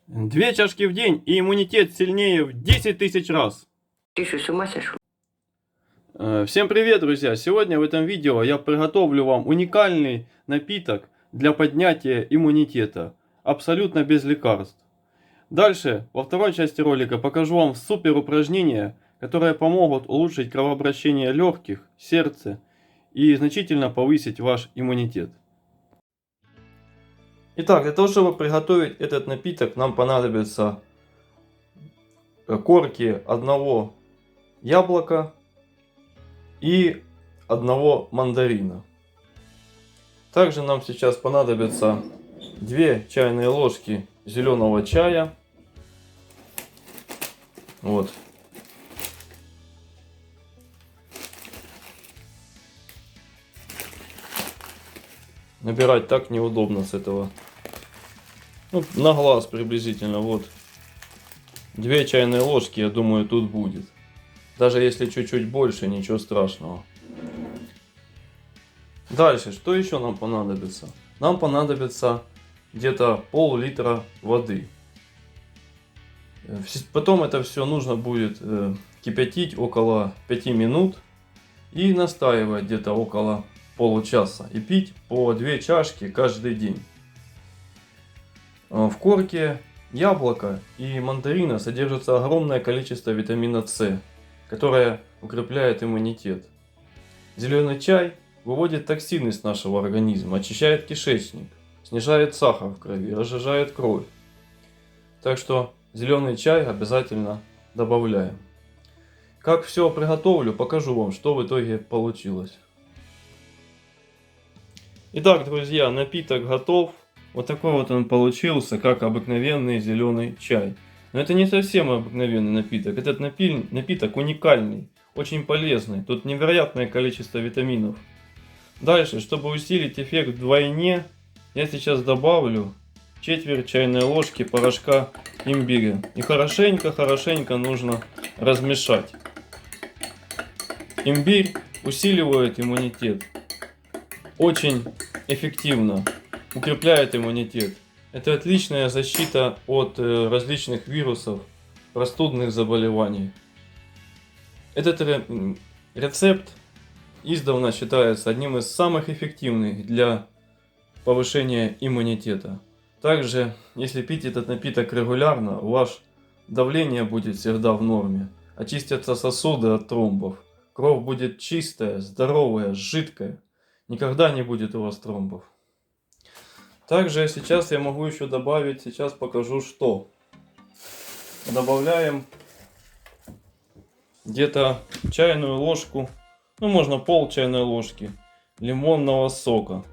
2 чашки в день, и иммунитет сильнее в 10 тысяч раз. Ты что, с ума сошел? Всем привет, друзья! Сегодня в этом видео я приготовлю вам уникальный напиток для поднятия иммунитета. Абсолютно без лекарств. Дальше, во второй части ролика, покажу вам супер упражнения, которые помогут улучшить кровообращение легких, сердца и значительно повысить ваш иммунитет. Итак, для того, чтобы приготовить этот напиток, нам понадобятся корки одного яблока и одного мандарина. Также нам сейчас понадобится 2 чайные ложки зеленого чая. Вот. Набирать так неудобно с этого. Ну, на глаз приблизительно. Вот. 2 чайные ложки, я думаю, тут будет. Даже если чуть-чуть больше, ничего страшного. Дальше, что еще нам понадобится? Нам понадобится где-то пол-литра воды. Потом это все нужно будет кипятить около 5 минут и настаивать где-то около получаса. И пить по 2 чашки каждый день. В корке яблока и мандарина содержится огромное количество витамина С, которое укрепляет иммунитет. Зеленый чай выводит токсины из нашего организма, очищает кишечник, снижает сахар в крови, разжижает кровь. Так что зеленый чай обязательно добавляем. Как все приготовлю, покажу вам, что в итоге получилось. Итак, друзья, напиток готов. Вот такой вот он получился, как обыкновенный зеленый чай. Но это не совсем обыкновенный напиток. Этот напиток уникальный, очень полезный. Тут невероятное количество витаминов. Дальше, чтобы усилить эффект вдвойне, я сейчас добавлю четверть чайной ложки порошка имбиря. И хорошенько нужно размешать. Имбирь усиливает иммунитет. Очень эффективно укрепляет иммунитет. Это отличная защита от различных вирусов, простудных заболеваний. Этот рецепт издавна считается одним из самых эффективных для повышения иммунитета. Также, если пить этот напиток регулярно, ваше давление будет всегда в норме. Очистятся сосуды от тромбов. Кровь будет чистая, здоровая, жидкая. Никогда не будет у вас тромбов. Также сейчас я могу еще добавить, сейчас покажу что. Добавляем где-то чайную ложку, ну можно пол чайной ложки лимонного сока.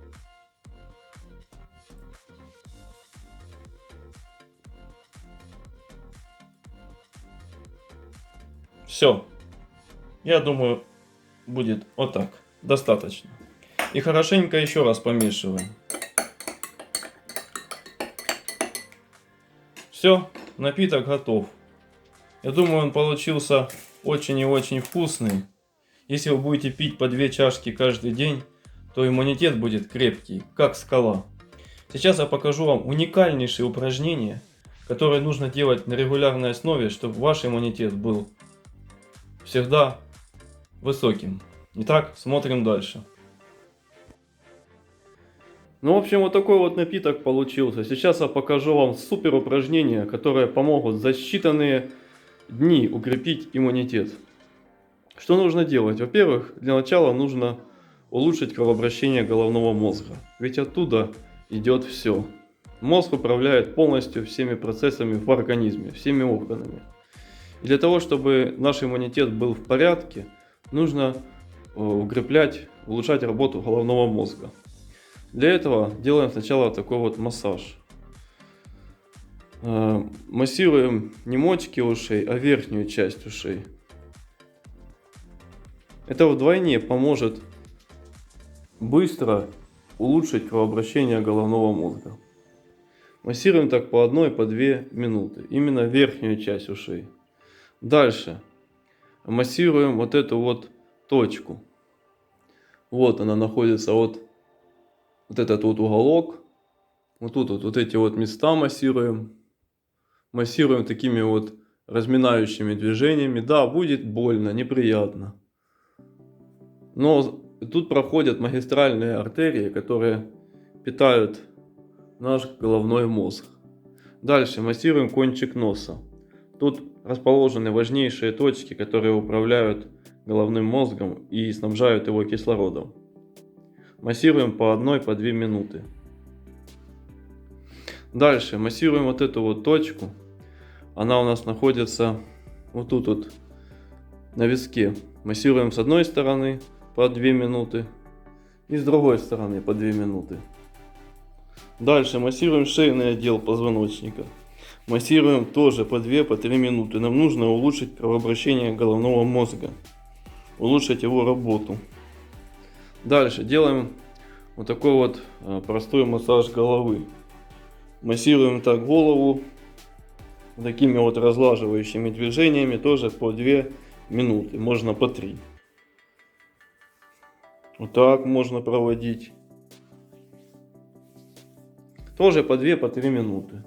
Все. Я думаю, будет вот так. Достаточно. И хорошенько еще раз помешиваем. Все, напиток готов. Я думаю, он получился очень и очень вкусный. Если вы будете пить по 2 чашки каждый день, то иммунитет будет крепкий, как скала. Сейчас я покажу вам уникальнейшие упражнения, которые нужно делать на регулярной основе, чтобы ваш иммунитет был всегда высоким. Итак, смотрим дальше. Ну, в общем, вот такой вот напиток получился. Сейчас я покажу вам супер упражнения, которые помогут за считанные дни укрепить иммунитет. Что нужно делать? Во-первых, для начала нужно улучшить кровообращение головного мозга. Ведь оттуда идет все. Мозг управляет полностью всеми процессами в организме, всеми органами. И для того, чтобы наш иммунитет был в порядке, нужно укреплять, улучшать работу головного мозга. Для этого делаем сначала такой вот массаж. Массируем не мочки ушей, а верхнюю часть ушей. Это вдвойне поможет быстро улучшить кровообращение головного мозга. Массируем так по 1, по 2 минуты. Именно верхнюю часть ушей. Дальше массируем вот эту вот точку. Вот она находится вот этот вот уголок. Вот тут вот эти вот места массируем. массируем такими вот разминающими движениями. Да, будет больно, неприятно. Но тут проходят магистральные артерии, которые питают наш головной мозг. Дальше массируем кончик носа. Тут расположены важнейшие точки, которые управляют головным мозгом и снабжают его кислородом. Массируем по 1-2 минуты. Дальше массируем вот эту вот точку. Она у нас находится вот тут вот на виске. Массируем с одной стороны по 2 минуты и с другой стороны по 2 минуты. Дальше массируем шейный отдел позвоночника. Массируем тоже по 2-3 минуты. Нам нужно улучшить кровообращение головного мозга. Улучшить его работу. Дальше делаем вот такой вот простой массаж головы. Массируем так голову такими вот разлаживающими движениями тоже по 2 минуты. Можно по 3. Вот так можно проводить. Тоже по 2-3 минуты.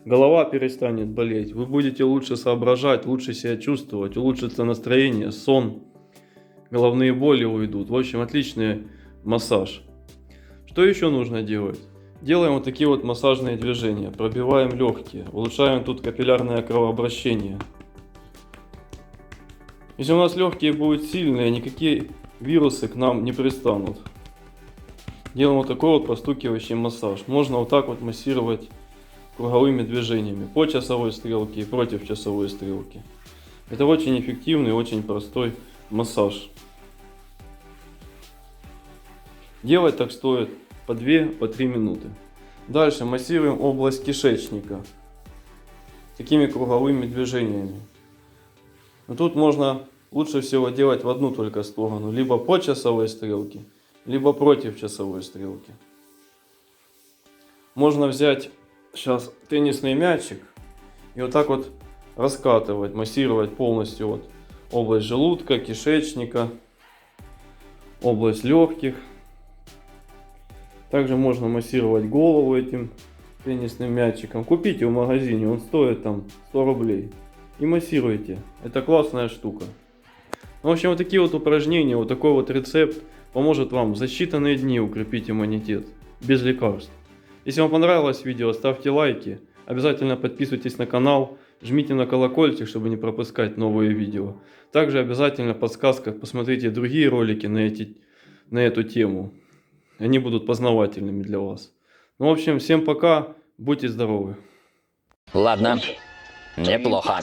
Голова перестанет болеть. Вы будете лучше соображать, лучше себя чувствовать, улучшится настроение, сон. Головные боли уйдут. В общем, отличный массаж. Что еще нужно делать? Делаем вот такие вот массажные движения. Пробиваем легкие. Улучшаем тут капиллярное кровообращение. Если у нас легкие будут сильные, никакие вирусы к нам не пристанут. Делаем вот такой вот простукивающий массаж. Можно вот так вот массировать круговыми движениями. По часовой стрелке и против часовой стрелки. Это очень эффективный, очень простой массаж. Делать так стоит по 2-3 минуты. Дальше массируем область кишечника. Такими круговыми движениями. Но тут можно лучше всего делать в одну только сторону. Либо по часовой стрелке, либо против часовой стрелки. Можно взять сейчас теннисный мячик и вот так вот раскатывать, массировать полностью вот область желудка, кишечника, область легких. Также можно массировать голову этим теннисным мячиком. Купите в магазине, он стоит там 100 рублей. И массируйте. Это классная штука. В общем, вот такие вот упражнения, вот такой вот рецепт поможет вам за считанные дни укрепить иммунитет. Без лекарств. Если вам понравилось видео, ставьте лайки. Обязательно подписывайтесь на канал. Жмите на колокольчик, чтобы не пропускать новые видео. Также обязательно в подсказках посмотрите другие ролики на эту тему. Они будут познавательными для вас. Ну, в общем, всем пока. Будьте здоровы. Ладно, неплохо.